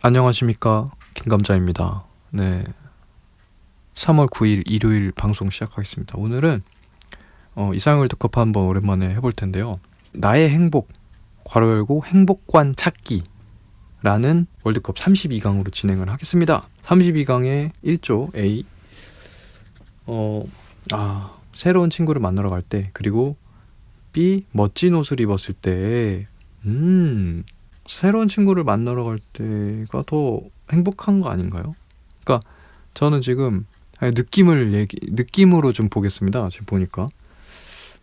안녕하십니까, 김감자입니다. 네, 3월 9일 일요일 방송 시작하겠습니다. 오늘은 이상형 월드컵 한번 오랜만에 해볼 텐데요. 나의 행복, 괄호 열고 행복관 찾기라는 월드컵 32강으로 진행을 하겠습니다. 32강의 1조 A, 새로운 친구를 만나러 갈 때, 그리고 B, 멋진 옷을 입었을 때, 새로운 친구를 만나러 갈 때가 더 행복한 거 아닌가요? 그러니까 저는 지금 느낌으로 좀 보겠습니다. 지금 보니까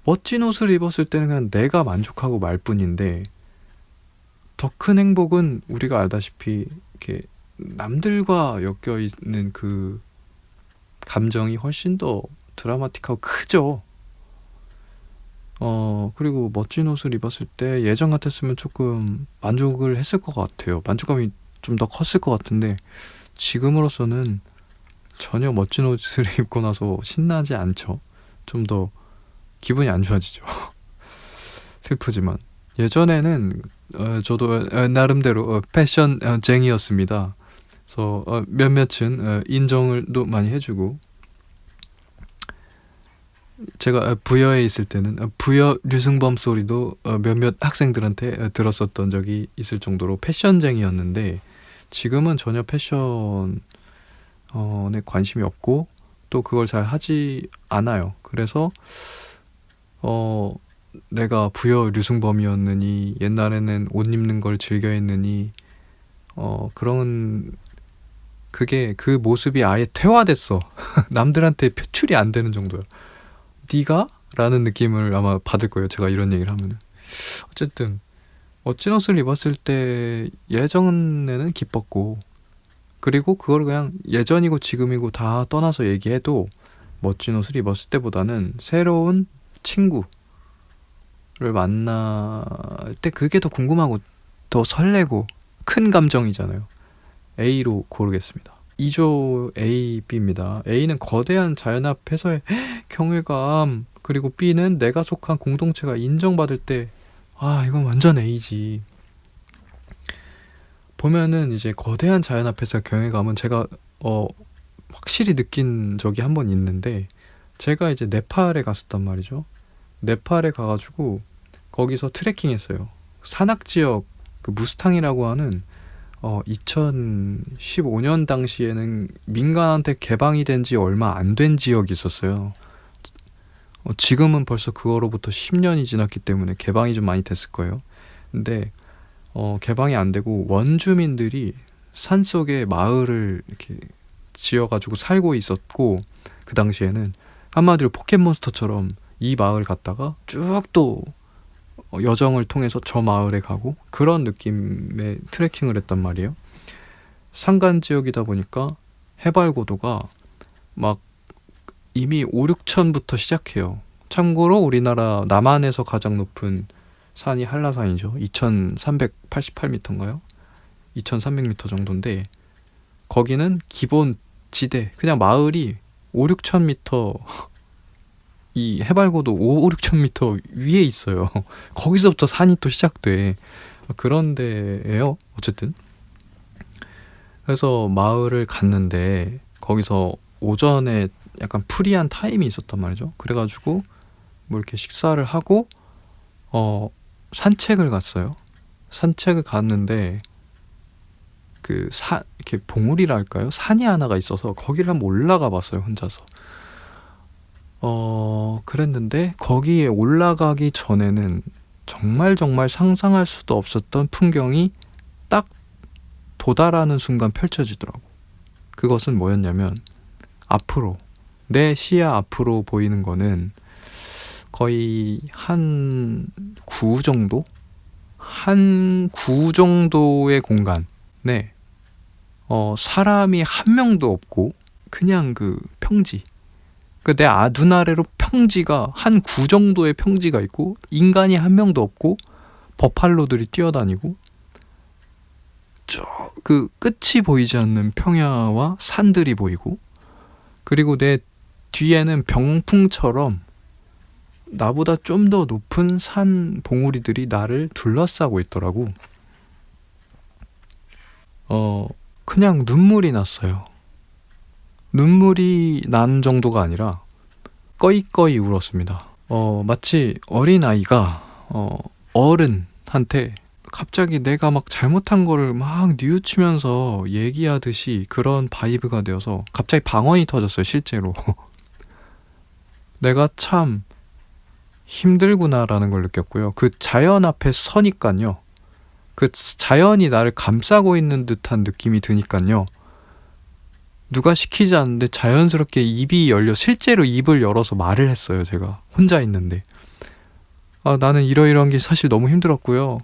멋진 옷을 입었을 때는 그냥 내가 만족하고 말 뿐인데, 더 큰 행복은 우리가 알다시피 이렇게 남들과 엮여 있는 그 감정이 훨씬 더 드라마틱하고 크죠. 그리고 멋진 옷을 입었을 때 예전 같았으면 조금 만족을 했을 것 같아요. 만족감이 좀 더 컸을 것 같은데, 지금으로서는 전혀 멋진 옷을 입고 나서 신나지 않죠. 좀 더 기분이 안 좋아지죠. 슬프지만. 예전에는 저도 나름대로 패션쟁이였습니다. 그래서 몇몇은 인정을 또 많이 해주고, 제가 부여에 있을 때는 부여 류승범 소리도 몇몇 학생들한테 들었었던 적이 있을 정도로 패션쟁이였는데, 지금은 전혀 패션에 관심이 없고 또 그걸 잘 하지 않아요. 그래서 내가 부여 류승범이었느니, 옛날에는 옷 입는 걸 즐겨 했느니, 그런 그 모습이 아예 퇴화됐어. 남들한테 표출이 안 되는 정도야. 네가? 라는 느낌을 아마 받을 거예요, 제가 이런 얘기를 하면은. 어쨌든 멋진 옷을 입었을 때 예전에는 기뻤고, 그리고 그걸 그냥 예전이고 지금이고 다 떠나서 얘기해도 멋진 옷을 입었을 때보다는 새로운 친구를 만날 때 그게 더 궁금하고 더 설레고 큰 감정이잖아요. A로 고르겠습니다. 2조 A, B입니다. A는 거대한 자연앞에서의 경외감, 그리고 B는 내가 속한 공동체가 인정받을 때, 이건 완전 A지. 보면은 이제 거대한 자연 앞에서 경외감은 제가 확실히 느낀 적이 한 번 있는데, 제가 이제 네팔에 갔었단 말이죠. 네팔에 가가지고 거기서 트레킹 했어요. 산악 지역, 그 무스탕이라고 하는 2015년 당시에는 민간한테 개방이 된 지 얼마 안 된 지역이 있었어요. 지금은 벌써 그거로부터 10년이 지났기 때문에 개방이 좀 많이 됐을 거예요. 근데 개방이 안 되고 원주민들이 산속에 마을을 이렇게 지어가지고 살고 있었고, 그 당시에는 한마디로 포켓몬스터처럼 이 마을 갔다가 쭉 또 여정을 통해서 저 마을에 가고, 그런 느낌의 트레킹을 했단 말이에요. 산간 지역이다 보니까 해발 고도가 막 이미 5, 6천부터 시작해요. 참고로 우리나라 남한에서 가장 높은 산이 한라산이죠. 2388m인가요? 2300m 정도인데, 거기는 기본 지대, 그냥 마을이 5, 6,000m, 이 해발고도 5, 6,000m 위에 있어요. 거기서부터 산이 또 시작돼. 그런 데예요. 어쨌든 그래서 마을을 갔는데, 거기서 오전에 약간 프리한 타임이 있었단 말이죠. 그래가지고 뭐 이렇게 식사를 하고 산책을 갔어요. 산책을 갔는데 이렇게 봉우리랄까요? 산이 하나가 있어서 거기를 한번 올라가 봤어요, 혼자서. 그랬는데 거기에 올라가기 전에는 정말 상상할 수도 없었던 풍경이 딱 도달하는 순간 펼쳐지더라고. 그것은 뭐였냐면, 앞으로, 내 시야 앞으로 보이는 거는 거의 한 구 정도? 한 구 정도의 공간에 사람이 한 명도 없고, 그냥 그 평지, 그 내 눈아래로 평지가 한 구 정도의 평지가 있고, 인간이 한 명도 없고, 버팔로들이 뛰어다니고, 그 끝이 보이지 않는 평야와 산들이 보이고, 그리고 내 뒤에는 병풍처럼 나보다 좀 더 높은 산 봉우리들이 나를 둘러싸고 있더라고. 어, 그냥 눈물이 났어요. 눈물이 난 정도가 아니라 꺼이꺼이 울었습니다. 마치 어린아이가 어른한테 갑자기 내가 막 잘못한 거를 막 뉘우치면서 얘기하듯이 그런 바이브가 되어서 갑자기 방언이 터졌어요, 실제로. 내가 참 힘들구나라는 걸 느꼈고요. 그 자연 앞에 서니깐요. 그 자연이 나를 감싸고 있는 듯한 느낌이 드니깐요. 누가 시키지 않는데 자연스럽게 입이 열려 실제로 입을 열어서 말을 했어요. 제가 혼자 있는데 나는 이러이러한 게 사실 너무 힘들었고요.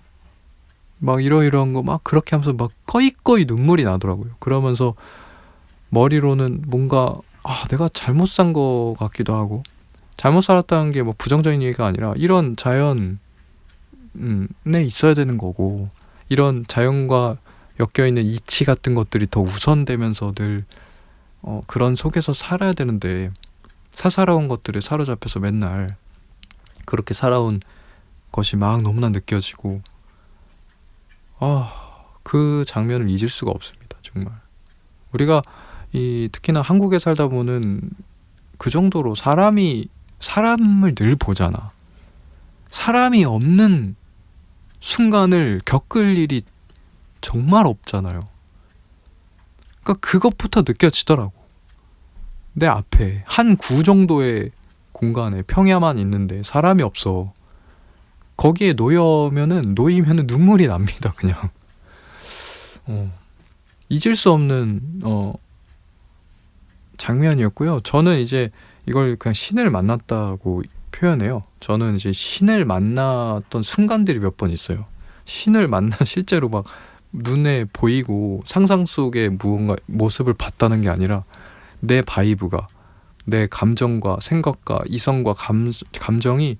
막 이러이러한 거 막 그렇게 하면서 막 꺼이꺼이 눈물이 나더라고요. 그러면서 머리로는 뭔가 내가 잘못 산 거 같기도 하고 잘못 살았다는 게 뭐 부정적인 얘기가 아니라 이런 자연에 있어야 되는 거고 이런 자연과 엮여있는 이치 같은 것들이 더 우선되면서 늘 그런 속에서 살아야 되는데 사사로운 것들에 사로잡혀서 맨날 그렇게 살아온 것이 막 너무나 느껴지고 그 장면을 잊을 수가 없습니다. 정말 우리가 특히나 한국에 살다 보는 그 정도로 사람을 늘 보잖아. 사람이 없는 순간을 겪을 일이 정말 없잖아요. 그러니까 그것부터 느껴지더라고. 내 앞에 한 구 정도의 공간에 평야만 있는데 사람이 없어. 거기에 놓이면은 눈물이 납니다. 그냥 잊을 수 없는 장면이었고요. 저는 이제 이걸 그냥 신을 만났다고 표현해요. 저는 이제 신을 만났던 순간들이 몇 번 있어요. 신을 실제로 막 눈에 보이고 상상 속에 무언가 모습을 봤다는 게 아니라 내 바이브가 내 감정과 생각과 이성과 감정이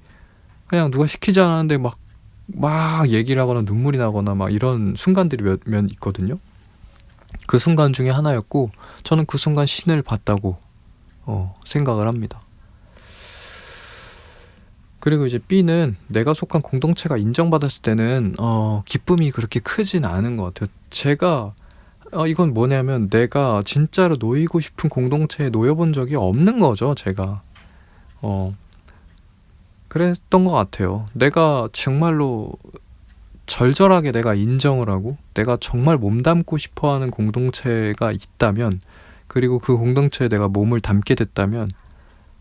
그냥 누가 시키지 않았는데 막 얘기를 하거나 눈물이 나거나 막 이런 순간들이 몇 있거든요. 그 순간 중에 하나였고 저는 그 순간 신을 봤다고 생각을 합니다. 그리고 이제 B는 내가 속한 공동체가 인정받았을 때는 기쁨이 그렇게 크진 않은 것 같아요. 제가 이건 뭐냐면 내가 진짜로 놓이고 싶은 공동체에 놓여본 적이 없는 거죠. 제가 그랬던 것 같아요. 내가 정말로 절절하게 내가 인정을 하고 내가 정말 몸담고 싶어하는 공동체가 있다면 그리고 그 공동체에 내가 몸을 담게 됐다면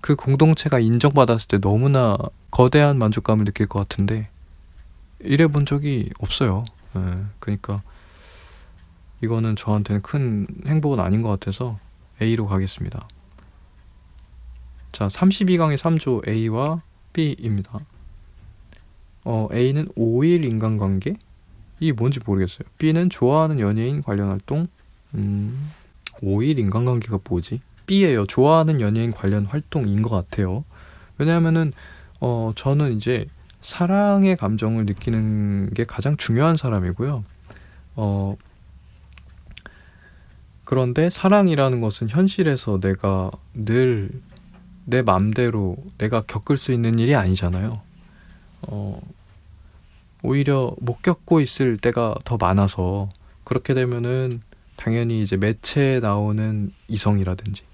그 공동체가 인정받았을 때 너무나 거대한 만족감을 느낄 것 같은데 이래 본 적이 없어요. 그러니까 이거는 저한테는 큰 행복은 아닌 것 같아서 A로 가겠습니다. 자, 32강의 3조 A와 B입니다. A는 5일 인간관계? 이게 뭔지 모르겠어요. B는 좋아하는 연예인 관련 활동? 5일 인간관계가 뭐지? B예요. 좋아하는 연예인 관련 활동인 것 같아요. 왜냐하면은 저는 이제 사랑의 감정을 느끼는 게 가장 중요한 사람이고요. 그런데 사랑이라는 것은 현실에서 내가 늘 내 맘대로 내가 겪을 수 있는 일이 아니잖아요. 오히려 못 겪고 있을 때가 더 많아서 그렇게 되면은 당연히 이제 매체에 나오는 이성이라든지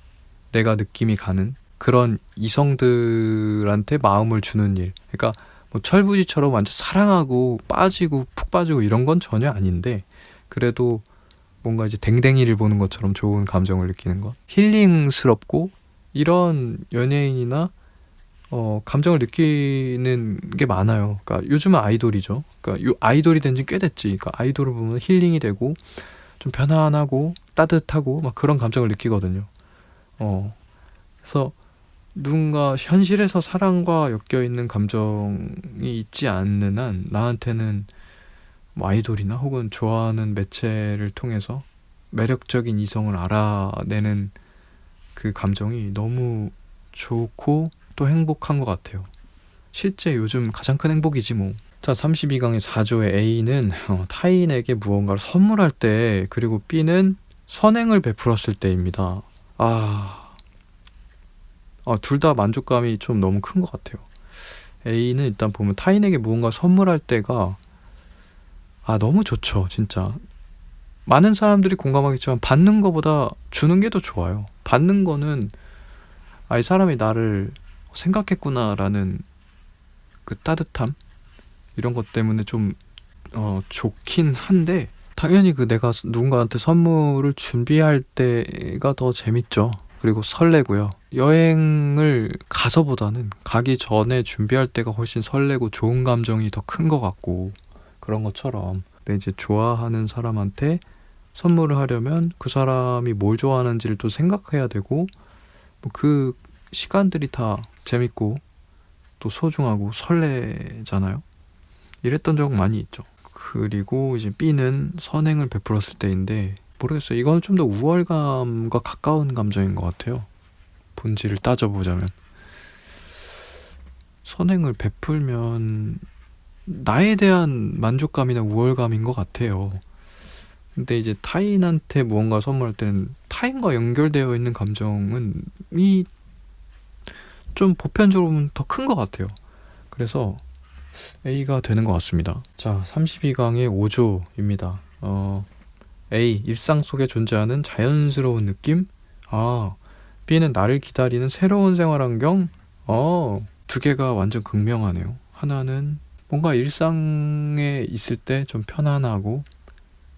내가 느낌이 가는 그런 이성들한테 마음을 주는 일, 그러니까 뭐 철부지처럼 완전 사랑하고 빠지고 푹 빠지고 이런 건 전혀 아닌데 그래도 뭔가 이제 댕댕이를 보는 것처럼 좋은 감정을 느끼는 것, 힐링스럽고 이런 연예인이나 감정을 느끼는 게 많아요. 그러니까 요즘은 아이돌이죠. 그러니까 아이돌이 된 지 꽤 됐지. 그러니까 아이돌을 보면 힐링이 되고 좀 편안하고 따뜻하고 막 그런 감정을 느끼거든요. 그래서 누군가 현실에서 사랑과 엮여있는 감정이 있지 않는 한 나한테는 뭐 아이돌이나 혹은 좋아하는 매체를 통해서 매력적인 이성을 알아내는 그 감정이 너무 좋고 또 행복한 것 같아요. 실제 요즘 가장 큰 행복이지 뭐. 자, 32강의 4조의 A는 타인에게 무언가를 선물할 때, 그리고 B는 선행을 베풀었을 때입니다. 둘 다 만족감이 좀 너무 큰 것 같아요. A는 일단 보면 타인에게 무언가 선물할 때가 너무 좋죠. 진짜 많은 사람들이 공감하겠지만 받는 거보다 주는 게 더 좋아요. 받는 거는 이 사람이 나를 생각했구나라는 그 따뜻함 이런 것 때문에 좀 좋긴 한데 당연히 그 내가 누군가한테 선물을 준비할 때가 더 재밌죠. 그리고 설레고요. 여행을 가서보다는 가기 전에 준비할 때가 훨씬 설레고 좋은 감정이 더 큰 것 같고 그런 것처럼 근데 이제 좋아하는 사람한테 선물을 하려면 그 사람이 뭘 좋아하는지를 또 생각해야 되고 뭐 그 시간들이 다 재밌고 또 소중하고 설레잖아요. 이랬던 적 많이 있죠. 그리고 이제 B는 선행을 베풀었을 때인데 모르겠어요. 이거는 좀 더 우월감과 가까운 감정인 것 같아요. 본질을 따져보자면 선행을 베풀면 나에 대한 만족감이나 우월감인 것 같아요. 근데 이제 타인한테 무언가 선물할 때는 타인과 연결되어 있는 감정은 좀 보편적으로 보면 더 큰 것 같아요. 그래서 A가 되는 것 같습니다. 자, 32강의 5조입니다. A. 일상 속에 존재하는 자연스러운 느낌? B는 나를 기다리는 새로운 생활 환경? 두 개가 완전 극명하네요. 하나는 뭔가 일상에 있을 때 좀 편안하고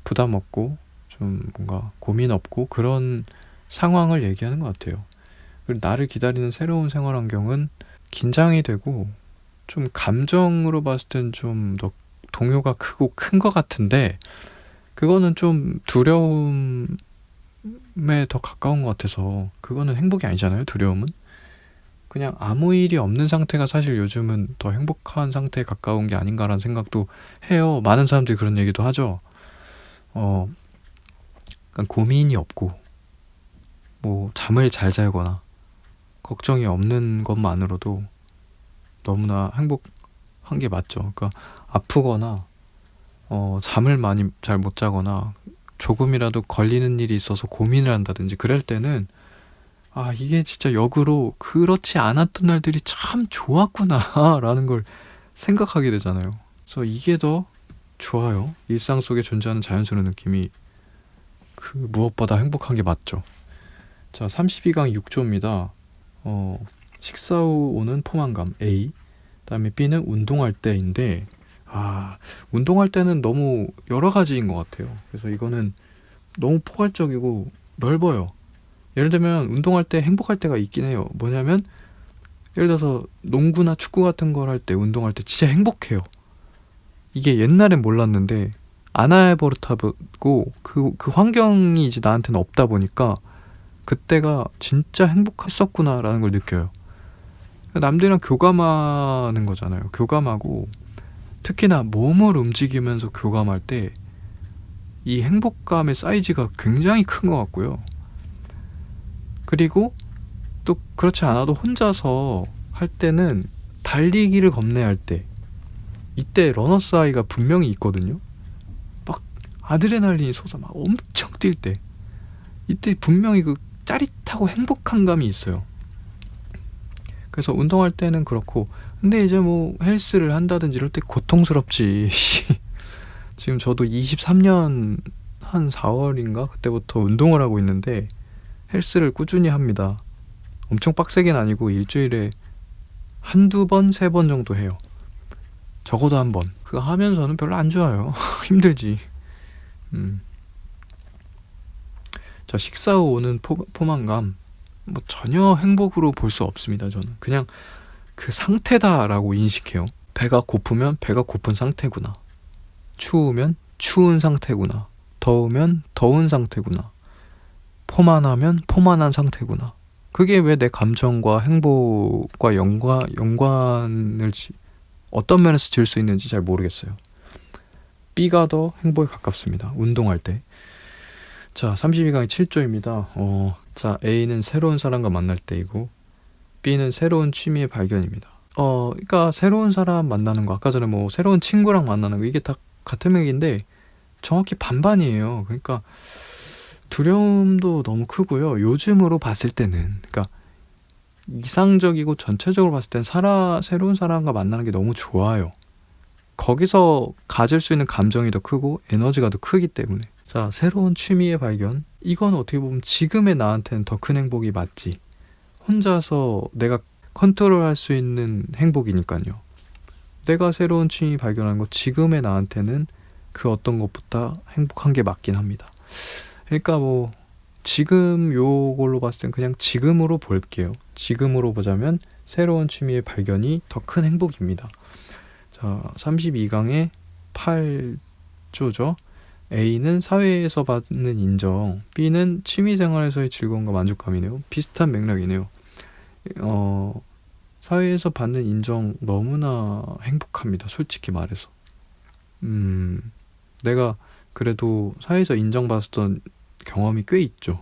부담 없고 좀 뭔가 고민 없고 그런 상황을 얘기하는 것 같아요. 그리고 나를 기다리는 새로운 생활 환경은 긴장이 되고 좀 감정으로 봤을 땐 좀 더 동요가 크고 큰 것 같은데 그거는 좀 두려움에 더 가까운 것 같아서 그거는 행복이 아니잖아요. 두려움은 그냥 아무 일이 없는 상태가 사실 요즘은 더 행복한 상태에 가까운 게 아닌가라는 생각도 해요. 많은 사람들이 그런 얘기도 하죠. 그러니까 고민이 없고 뭐 잠을 잘 자거나 걱정이 없는 것만으로도 너무나 행복한 게 맞죠. 그러니까 아프거나 잠을 많이 잘 못 자거나 조금이라도 걸리는 일이 있어서 고민을 한다든지 그럴 때는 이게 진짜 역으로 그렇지 않았던 날들이 참 좋았구나 라는 걸 생각하게 되잖아요. 그래서 이게 더 좋아요. 일상 속에 존재하는 자연스러운 느낌이 그 무엇보다 행복한 게 맞죠. 자, 32강 6조입니다. 식사 후 오는 포만감 A, 그다음에 B는 운동할 때인데 운동할 때는 너무 여러 가지인 것 같아요. 그래서 이거는 너무 포괄적이고 넓어요. 예를 들면 운동할 때 행복할 때가 있긴 해요. 뭐냐면 예를 들어서 농구나 축구 같은 걸 할 때 운동할 때 진짜 행복해요. 이게 옛날엔 몰랐는데 아나에버릇하고 그 환경이 이제 나한테는 없다 보니까 그때가 진짜 행복했었구나라는 걸 느껴요. 남들이랑 교감하는 거잖아요. 교감하고 특히나 몸을 움직이면서 교감할 때 이 행복감의 사이즈가 굉장히 큰 것 같고요. 그리고 또 그렇지 않아도 혼자서 할 때는 달리기를 겁내할 때 이때 러너스 하이가 분명히 있거든요. 막 아드레날린이 솟아 막 엄청 뛸 때 이때 분명히 그 짜릿하고 행복한 감이 있어요. 그래서 운동할 때는 그렇고 근데 이제 뭐 헬스를 한다든지 이럴 때 고통스럽지. 지금 저도 23년 한 4월인가 그때부터 운동을 하고 있는데 헬스를 꾸준히 합니다. 엄청 빡세긴 아니고 일주일에 한두 번, 세 번 정도 해요. 적어도 한 번. 그거 하면서는 별로 안 좋아요. 힘들지. 자, 식사 후 오는 포만감 뭐 전혀 행복으로 볼 수 없습니다. 저는 그냥 그 상태다라고 인식해요. 배가 고프면 배가 고픈 상태구나. 추우면 추운 상태구나. 더우면 더운 상태구나. 포만하면 포만한 상태구나. 그게 왜 내 감정과 행복과 연관을 어떤 면에서 지을 수 있는지 잘 모르겠어요. B가 더 행복에 가깝습니다. 운동할 때. 자, 32강의 7조입니다. 자, A는 새로운 사람과 만날 때이고 B는 새로운 취미의 발견입니다. 그러니까 새로운 사람 만나는 거 아까 전에 뭐 새로운 친구랑 만나는 거 이게 다 같은 얘기인데 정확히 반반이에요. 그러니까 두려움도 너무 크고요. 요즘으로 봤을 때는 그러니까 이상적이고 전체적으로 봤을 땐 새로운 사람과 만나는 게 너무 좋아요. 거기서 가질 수 있는 감정이 더 크고 에너지가 더 크기 때문에. 자, 자, 새로운 취미의 발견. 이건 어떻게 보면 지금의 나한테는 더 큰 행복이 맞지. 혼자서 내가 컨트롤할 수 있는 행복이니까요. 내가 새로운 취미 발견한 거 지금의 나한테는 그 어떤 것보다 행복한 게 맞긴 합니다. 그러니까 뭐 지금 요걸로 봤을 땐 그냥 지금으로 볼게요. 지금으로 보자면 새로운 취미의 발견이 더 큰 행복입니다. 자, 32강의 8조죠. A는 사회에서 받는 인정, B는 취미생활에서의 즐거움과 만족감이네요. 비슷한 맥락이네요. 사회에서 받는 인정 너무나 행복합니다. 솔직히 말해서. 내가 그래도 사회에서 인정받았던 경험이 꽤 있죠.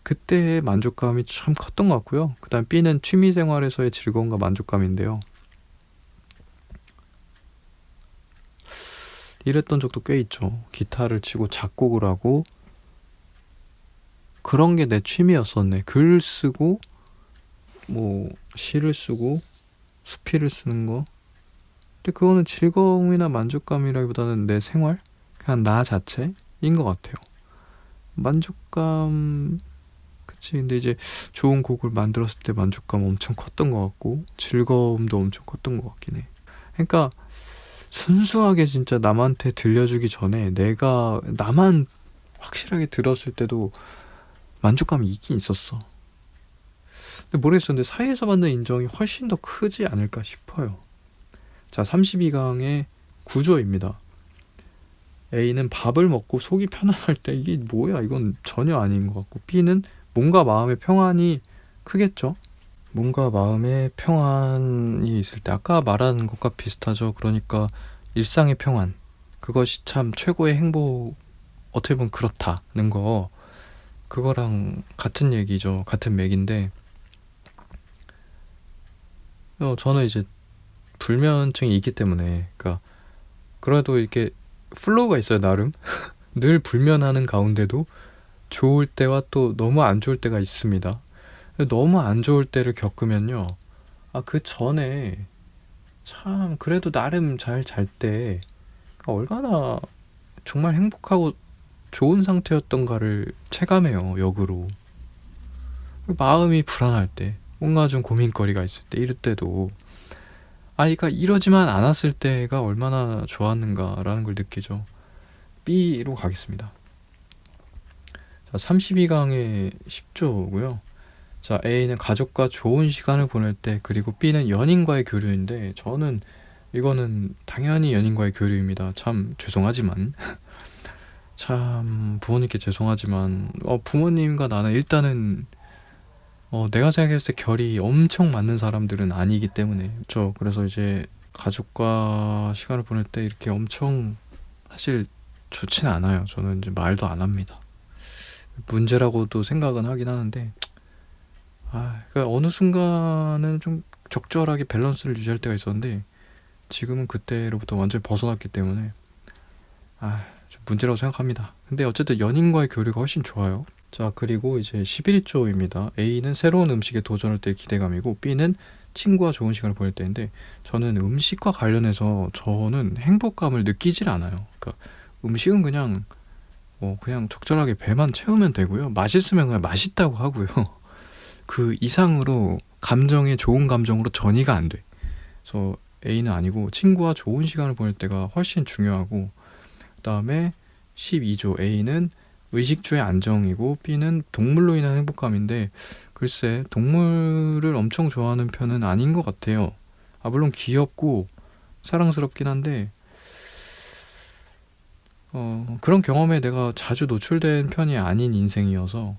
그때의 만족감이 참 컸던 것 같고요. 그 다음 B는 취미생활에서의 즐거움과 만족감인데요. 이랬던 적도 꽤 있죠. 기타를 치고 작곡을 하고 그런 게 내 취미였었네. 글을 쓰고 뭐 시를 쓰고 수필을 쓰는 거. 근데 그거는 즐거움이나 만족감이라기보다는 내 생활? 그냥 나 자체인 것 같아요. 만족감, 그치. 근데 이제 좋은 곡을 만들었을 때 만족감 엄청 컸던 것 같고 즐거움도 엄청 컸던 것 같긴 해. 그러니까 순수하게 진짜 남한테 들려주기 전에 내가 나만 확실하게 들었을 때도 만족감이 있긴 있었어. 근데 모르겠어. 근데 사회에서 받는 인정이 훨씬 더 크지 않을까 싶어요. 자, 32강의 구조입니다. A는 밥을 먹고 속이 편안할 때, 이게 뭐야, 이건 전혀 아닌 것 같고, B는 몸과 마음의 평안이 크겠죠. 몸과 마음의 평안이 있을 때, 아까 말한 것과 비슷하죠. 그러니까 일상의 평안, 그것이 참 최고의 행복, 어떻게 보면 그렇다는 거, 그거랑 같은 얘기죠. 같은 맥인데, 저는 이제 불면증이 있기 때문에, 그러니까 그래도 이렇게 플로우가 있어요, 나름. 늘 불면하는 가운데도 좋을 때와 또 너무 안 좋을 때가 있습니다. 너무 안 좋을 때를 겪으면요, 그 전에 참 그래도 나름 잘 잘 때 얼마나 정말 행복하고 좋은 상태였던가를 체감해요, 역으로. 마음이 불안할 때, 뭔가 좀 고민거리가 있을 때, 이럴 때도 그러니까 이러지만 않았을 때가 얼마나 좋았는가라는 걸 느끼죠. B로 가겠습니다. 자, 32강의 10조고요. 자, A는 가족과 좋은 시간을 보낼 때, 그리고 B는 연인과의 교류인데, 저는 이거는 당연히 연인과의 교류입니다. 참 죄송하지만 참 부모님께 죄송하지만 부모님과 나는 일단은 내가 생각했을 때 결이 엄청 맞는 사람들은 아니기 때문에, 그래서 이제 가족과 시간을 보낼 때 이렇게 엄청 사실 좋진 않아요. 저는 이제 말도 안 합니다. 문제라고도 생각은 하긴 하는데, 그러니까 어느 순간은 좀 적절하게 밸런스를 유지할 때가 있었는데, 지금은 그때로부터 완전히 벗어났기 때문에 좀 문제라고 생각합니다. 근데 어쨌든 연인과의 교류가 훨씬 좋아요. 자, 그리고 이제 11조입니다. A는 새로운 음식에 도전할 때의 기대감이고, B는 친구와 좋은 시간을 보낼 때인데, 저는 음식과 관련해서 저는 행복감을 느끼질 않아요. 그러니까 음식은 그냥 그냥 적절하게 배만 채우면 되고요. 맛있으면 그냥 맛있다고 하고요. 그 이상으로 좋은 감정으로 전이가 안 돼. 그래서 A는 아니고 친구와 좋은 시간을 보낼 때가 훨씬 중요하고, 그 다음에 12조 A는 의식주의 안정이고, B는 동물로 인한 행복감인데, 글쎄 동물을 엄청 좋아하는 편은 아닌 것 같아요. 물론 귀엽고 사랑스럽긴 한데 그런 경험에 내가 자주 노출된 편이 아닌 인생이어서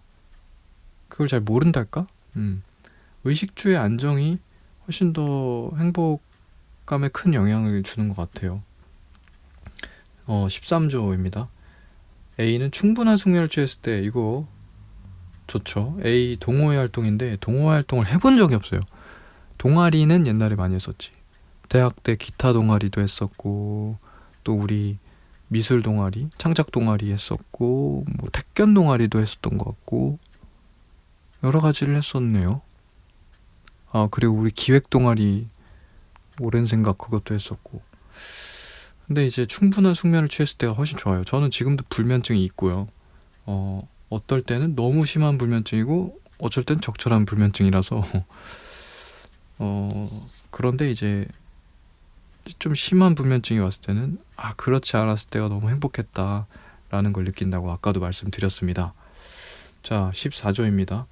그걸 잘 모른달까? 의식주의 안정이 훨씬 더 행복감에 큰 영향을 주는 것 같아요. 13조입니다. A는 충분한 숙면을 취했을 때, 이거 좋죠. A 동호회 활동인데, 동호회 활동을 해본 적이 없어요. 동아리는 옛날에 많이 했었지. 대학 때 기타 동아리도 했었고, 또 우리 미술 동아리, 창작 동아리 했었고, 뭐 태권 동아리도 했었던 것 같고, 여러 가지를 했었네요. 그리고 우리 기획 동아리, 오랜 생각 그것도 했었고, 근데 이제 충분한 숙면을 취했을 때가 훨씬 좋아요. 저는 지금도 불면증이 있고요. 어떨 때는 너무 심한 불면증이고 어쩔 땐 적절한 불면증이라서 그런데 이제 좀 심한 불면증이 왔을 때는 그렇지 않았을 때가 너무 행복했다라는 걸 느낀다고 아까도 말씀드렸습니다. 자, 14조입니다.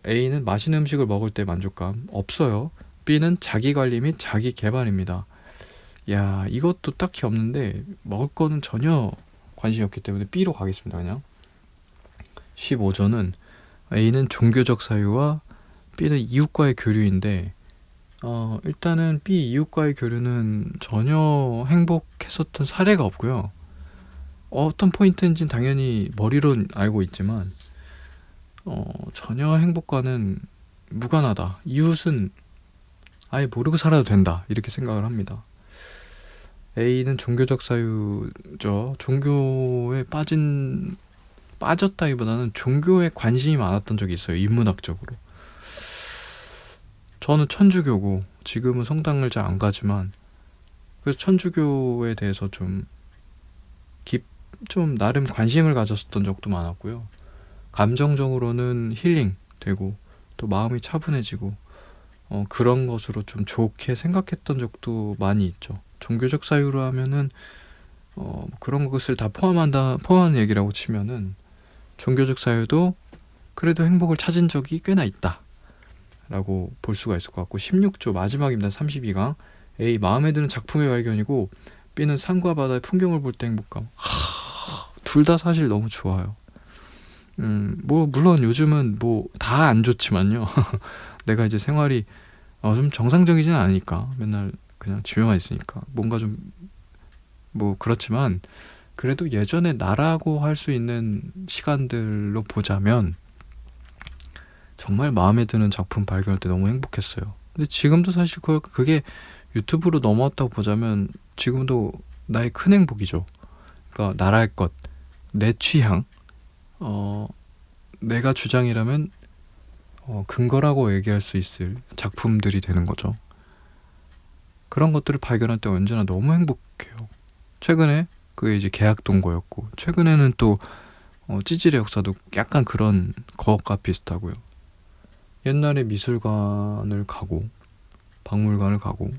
A는 맛있는 음식을 먹을 때 만족감 없어요. B는 자기관리 및 자기개발입니다. 야, 이것도 딱히 없는데 먹을 거는 전혀 관심이 없기 때문에 B로 가겠습니다. 그냥 15조는 A는 종교적 사유와 B는 이웃과의 교류인데 일단은 B 이웃과의 교류는 전혀 행복했었던 사례가 없고요. 어떤 포인트인지는 당연히 머리론 알고 있지만 전혀 행복과는 무관하다. 이웃은 아예 모르고 살아도 된다. 이렇게 생각을 합니다. A는 종교적 사유죠. 종교에 빠졌다기보다는 종교에 관심이 많았던 적이 있어요. 인문학적으로. 저는 천주교고 지금은 성당을 잘 안 가지만 그래서 천주교에 대해서 좀 나름 관심을 가졌었던 적도 많았고요. 감정적으로는 힐링 되고 또 마음이 차분해지고 그런 것으로 좀 좋게 생각했던 적도 많이 있죠. 종교적 사유로 하면은 그런 것을 다 포함한 얘기라고 치면은 종교적 사유도 그래도 행복을 찾은 적이 꽤나 있다 라고 볼 수가 있을 것 같고 16조 마지막입니다. 32강 A 마음에 드는 작품의 발견이고 B는 산과 바다의 풍경을 볼 때 행복감. 둘 다 사실 너무 좋아요. 물론 요즘은 다 안 좋지만요. 내가 이제 생활이 좀 정상적이진 않으니까 맨날 그냥 집에만 있으니까 뭔가 좀 그렇지만 그래도 예전에 나라고 할 수 있는 시간들로 보자면 정말 마음에 드는 작품 발견할 때 너무 행복했어요. 근데 지금도 사실 그게 유튜브로 넘어왔다고 보자면 지금도 나의 큰 행복이죠. 그러니까 나랄 것, 내 취향, 내가 주장이라면 근거라고 얘기할 수 있을 작품들이 되는 거죠. 그런 것들을 발견할 때 언제나 너무 행복해요. 최근에 그게 이제 계약동거였고 최근에는 또 찌질의 역사도 약간 그런 거과 비슷하고요. 옛날에 미술관을 가고 박물관을 가고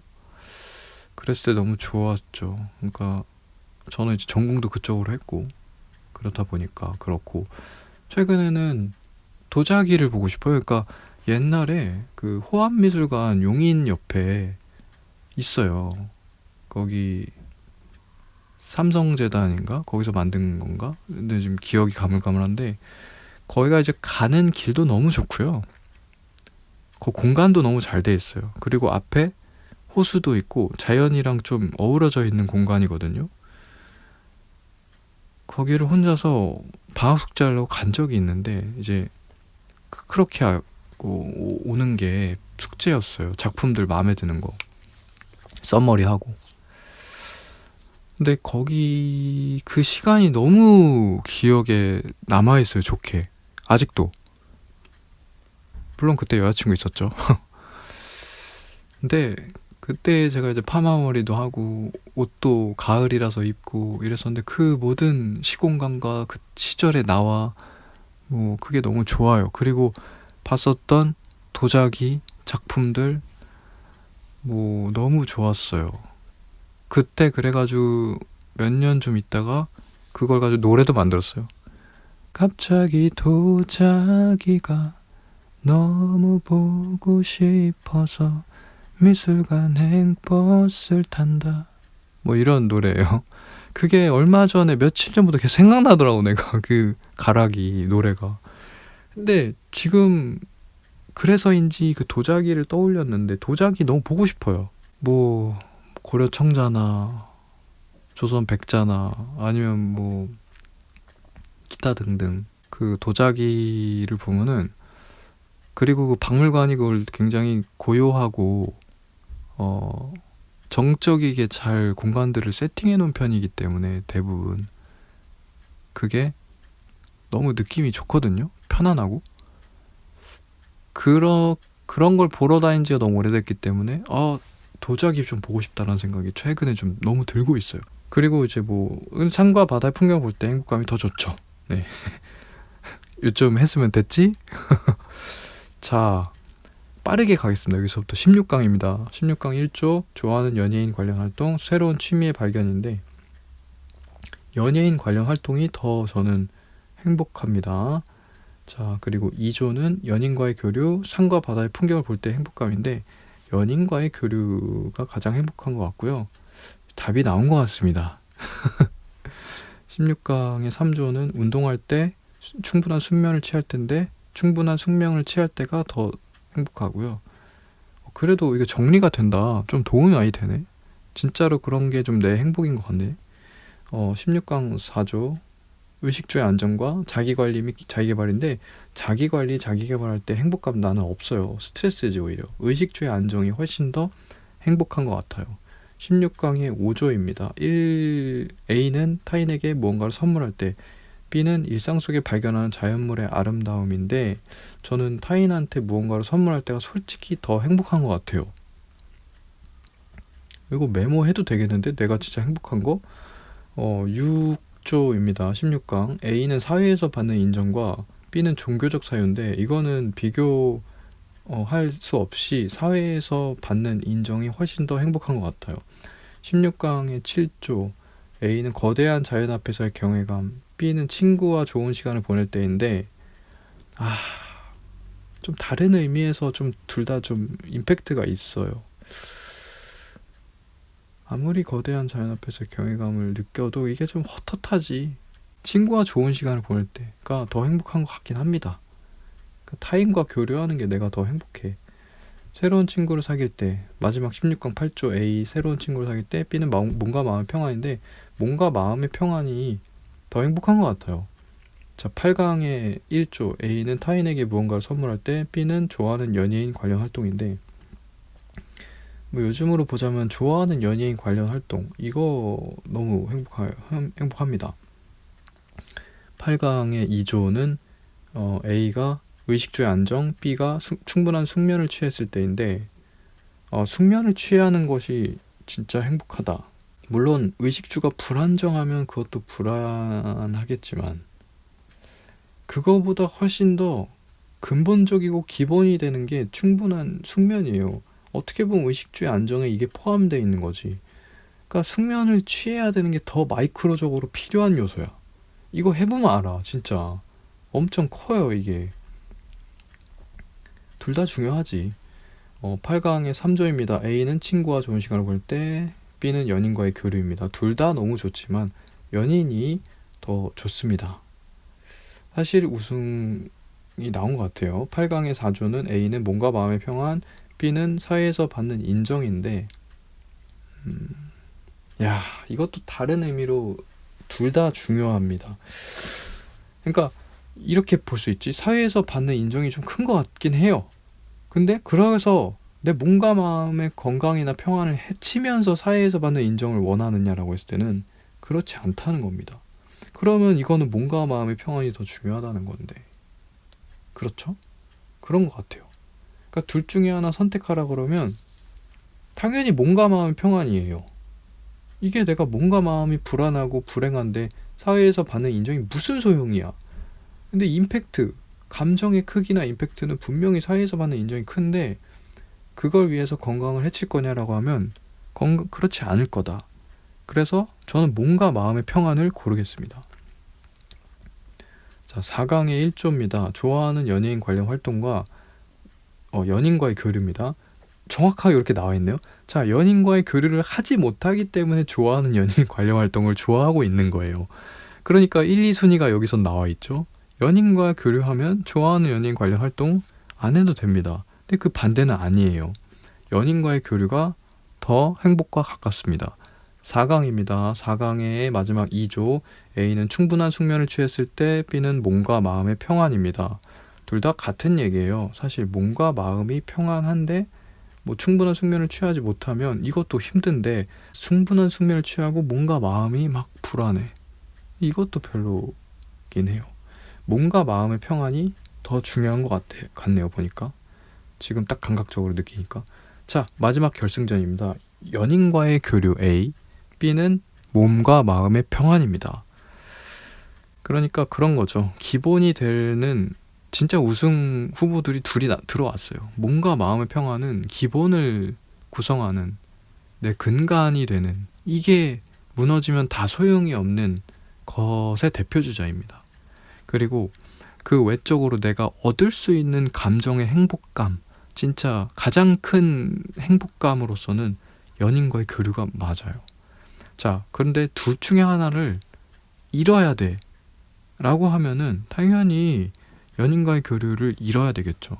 그랬을 때 너무 좋았죠. 그러니까 저는 이제 전공도 그쪽으로 했고 그렇다 보니까 그렇고 최근에는 도자기를 보고 싶어요. 그러니까 옛날에 그 호암미술관 용인 옆에 있어요. 거기 삼성재단인가? 거기서 만든 건가? 근데 지금 기억이 가물가물한데 거기가 이제 가는 길도 너무 좋고요. 그 공간도 너무 잘 돼 있어요. 그리고 앞에 호수도 있고 자연이랑 좀 어우러져 있는 공간이거든요. 거기를 혼자서 방학 숙제하려고 간 적이 있는데 이제 그렇게 하고 오는 게 숙제였어요. 작품들 마음에 드는 거 썸머리 하고. 근데 거기 그 시간이 너무 기억에 남아있어요. 좋게. 아직도. 물론 그때 여자친구 있었죠. 근데 그때 제가 이제 파마머리도 하고 옷도 가을이라서 입고 이랬었는데 그 모든 시공간과 그 시절의 나와 그게 너무 좋아요. 그리고 봤었던 도자기 작품들 너무 좋았어요. 그때 그래가지고 몇 년 좀 있다가 그걸 가지고 노래도 만들었어요. 갑자기 도자기가 너무 보고 싶어서 미술관 행버스를 탄다. 이런 노래예요. 그게 얼마 전에 며칠 전부터 계속 생각나더라고 내가 그 가락이 노래가. 근데 지금 그래서인지 그 도자기를 떠올렸는데 도자기 너무 보고 싶어요. 고려 청자나 조선 백자나 아니면 기타 등등 그 도자기를 보면은 그리고 그 박물관이 그걸 굉장히 고요하고 정적이게 잘 공간들을 세팅해 놓은 편이기 때문에 대부분 그게 너무 느낌이 좋거든요. 편안하고 그런 걸 보러 다닌 지가 너무 오래됐기 때문에 도자기 좀 보고 싶다라는 생각이 최근에 좀 너무 들고 있어요. 그리고 이제 뭐 산과 바다의 풍경 볼 때 행복감이 더 좋죠. 네. 요점 했으면 됐지? 자, 빠르게 가겠습니다. 여기서부터 16강입니다. 16강 1조 좋아하는 연예인 관련 활동, 새로운 취미의 발견인데 연예인 관련 활동이 더 저는 행복합니다. 자, 그리고 2조는 연인과의 교류, 산과 바다의 풍경을 볼 때 행복감인데 연인과의 교류가 가장 행복한 것 같고요. 답이 나온 것 같습니다. 16강의 3조는 운동할 때 충분한 숙면을 취할 텐데 충분한 숙면을 취할 때가 더 행복하고요. 그래도 이게 정리가 된다. 좀 도움이 많이 되네. 진짜로 그런 게 좀 내 행복인 것 같네. 16강 4조 의식주의 안정과 자기관리 및 자기개발인데 자기관리, 자기개발할 때 행복감 나는 없어요. 스트레스지 오히려. 의식주의 안정이 훨씬 더 행복한 것 같아요. 16강의 5조입니다. A는 타인에게 무언가를 선물할 때 B는 일상 속에 발견하는 자연물의 아름다움인데 저는 타인한테 무언가를 선물할 때가 솔직히 더 행복한 것 같아요. 이거 메모해도 되겠는데? 내가 진짜 행복한 거? 6조입니다. 16강 A는 사회에서 받는 인정과 B는 종교적 사유인데 이거는 비교 할 수 없이 사회에서 받는 인정이 훨씬 더 행복한 것 같아요. 16강의 7조 A는 거대한 자연 앞에서의 경외감, B는 친구와 좋은 시간을 보낼 때인데 좀 다른 의미에서 좀 둘 다 좀 임팩트가 있어요. 아무리 거대한 자연 앞에서의 경외감을 느껴도 이게 좀 헛헛하지. 친구와 좋은 시간을 보낼 때가 더 행복한 것 같긴 합니다. 타인과 교류하는 게 내가 더 행복해. 새로운 친구를 사귈 때 마지막 16강 8조 A 새로운 친구를 사귈 때 B는 몸과 마음의 평안인데 몸과 마음의 평안이 더 행복한 것 같아요. 자, 8강의 1조 A는 타인에게 무언가를 선물할 때 B는 좋아하는 연예인 관련 활동인데 뭐 요즘으로 보자면 좋아하는 연예인 관련 활동 이거 너무 행복합니다. 8강의 2조는 A가 의식주의 안정, B가 충분한 숙면을 취했을 때인데 숙면을 취하는 것이 진짜 행복하다. 물론 의식주가 불안정하면 그것도 불안하겠지만 그거보다 훨씬 더 근본적이고 기본이 되는 게 충분한 숙면이에요. 어떻게 보면 의식주의 안정에 이게 포함되어 있는 거지. 그러니까 숙면을 취해야 되는 게 더 마이크로적으로 필요한 요소야. 이거 해보면 알아. 진짜 엄청 커요 이게. 둘 다 중요하지. 8강의 3조입니다. A는 친구와 좋은 시간을 보낼 때 B는 연인과의 교류입니다. 둘 다 너무 좋지만 연인이 더 좋습니다. 사실 우승이 나온 것 같아요. 8강의 4조는 A는 몸과 마음의 평안, B는 사회에서 받는 인정인데 이것도 다른 의미로 둘 다 중요합니다. 그러니까 이렇게 볼 수 있지. 사회에서 받는 인정이 좀 큰 것 같긴 해요. 근데 그래서 내 몸과 마음의 건강이나 평안을 해치면서 사회에서 받는 인정을 원하느냐라고 했을 때는 그렇지 않다는 겁니다. 그러면 이거는 몸과 마음의 평안이 더 중요하다는 건데 그렇죠? 그런 것 같아요. 그러니까 둘 중에 하나 선택하라 그러면 당연히 몸과 마음의 평안이에요. 이게 내가 몸과 마음이 불안하고 불행한데 사회에서 받는 인정이 무슨 소용이야. 근데 임팩트, 감정의 크기나 임팩트는 분명히 사회에서 받는 인정이 큰데 그걸 위해서 건강을 해칠 거냐라고 하면 그렇지 않을 거다. 그래서 저는 몸과 마음의 평안을 고르겠습니다. 자, 4강의 1조입니다. 좋아하는 연예인 관련 활동과 연인과의 교류입니다. 정확하게 이렇게 나와 있네요. 자, 연인과의 교류를 하지 못하기 때문에 좋아하는 연예인 관련 활동을 좋아하고 있는 거예요. 그러니까 1, 2순위가 여기서 나와 있죠. 연인과 교류하면 좋아하는 연예인 관련 활동 안 해도 됩니다. 근데 그 반대는 아니에요. 연인과의 교류가 더 행복과 가깝습니다. 4강입니다. 4강의 마지막 2조 A는 충분한 숙면을 취했을 때 B는 몸과 마음의 평안입니다. 둘 다 같은 얘기예요. 사실 몸과 마음이 평안한데 뭐 충분한 숙면을 취하지 못하면 이것도 힘든데 충분한 숙면을 취하고 몸과 마음이 막 불안해. 이것도 별로긴 해요. 몸과 마음의 평안이 더 중요한 것 같네요. 보니까 지금 딱 감각적으로 느끼니까. 자, 마지막 결승전입니다. 연인과의 교류 A, B는 몸과 마음의 평안입니다. 그러니까 그런 거죠. 기본이 되는 진짜 우승 후보들이 둘이 들어왔어요. 몸과 마음의 평안은 기본을 구성하는 내 근간이 되는, 이게 무너지면 다 소용이 없는 것의 대표주자입니다. 그리고 그 외적으로 내가 얻을 수 있는 감정의 행복감, 진짜 가장 큰 행복감으로서는 연인과의 교류가 맞아요. 자, 그런데 둘 중에 하나를 잃어야 돼 라고 하면은 당연히 연인과의 교류를 잃어야 되겠죠.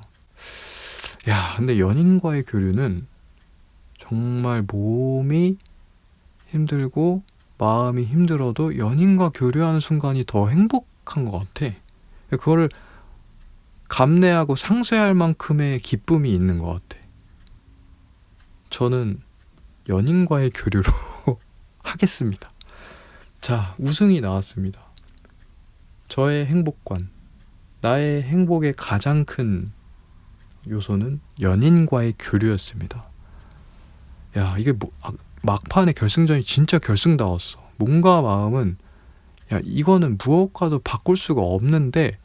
야, 근데 연인과의 교류는 정말 몸이 힘들고 마음이 힘들어도 연인과 교류하는 순간이 더 행복한 것 같아. 그거를 감내하고 상쇄할 만큼의 기쁨이 있는 것 같아. 저는 연인과의 교류로 하겠습니다. 자, 우승이 나왔습니다. 저의 행복관, 나의 행복의 가장 큰 요소는 연인과의 교류였습니다. 야, 이게 막판에 결승전이 진짜 결승다웠어. 몸과 마음은, 야, 이거는 무엇과도 바꿀 수가 없는데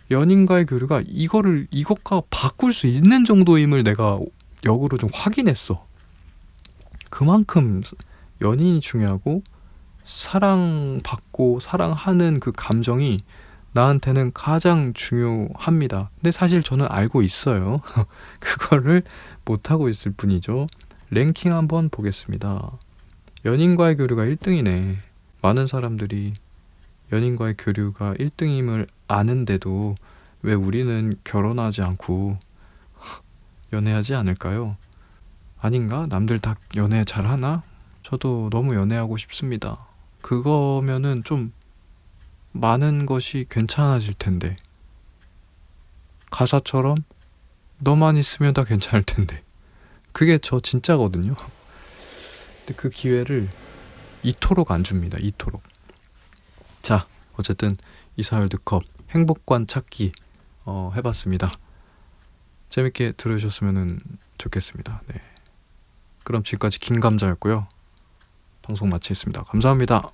연인과의 교류가 이것과 바꿀 수 있는 정도임을 내가 역으로 좀 확인했어. 그만큼 연인이 중요하고 사랑받고 사랑하는 그 감정이 나한테는 가장 중요합니다. 근데 사실 저는 알고 있어요. 그거를 못하고 있을 뿐이죠. 랭킹 한번 보겠습니다. 연인과의 교류가 1등이네. 많은 사람들이 연인과의 교류가 1등임을 아는데도 왜 우리는 결혼하지 않고 연애하지 않을까요? 아닌가? 남들 다 연애 잘하나? 저도 너무 연애하고 싶습니다. 그거면은 좀 많은 것이 괜찮아질 텐데. 가사처럼 너만 있으면 다 괜찮을 텐데. 그게 저 진짜거든요. 근데 그 기회를 이토록 안 줍니다. 이토록. 자, 어쨌든 이사월드컵 행복관 찾기 해봤습니다. 재밌게 들으셨으면 좋겠습니다. 네. 그럼 지금까지 김감자였고요. 방송 마치겠습니다. 감사합니다.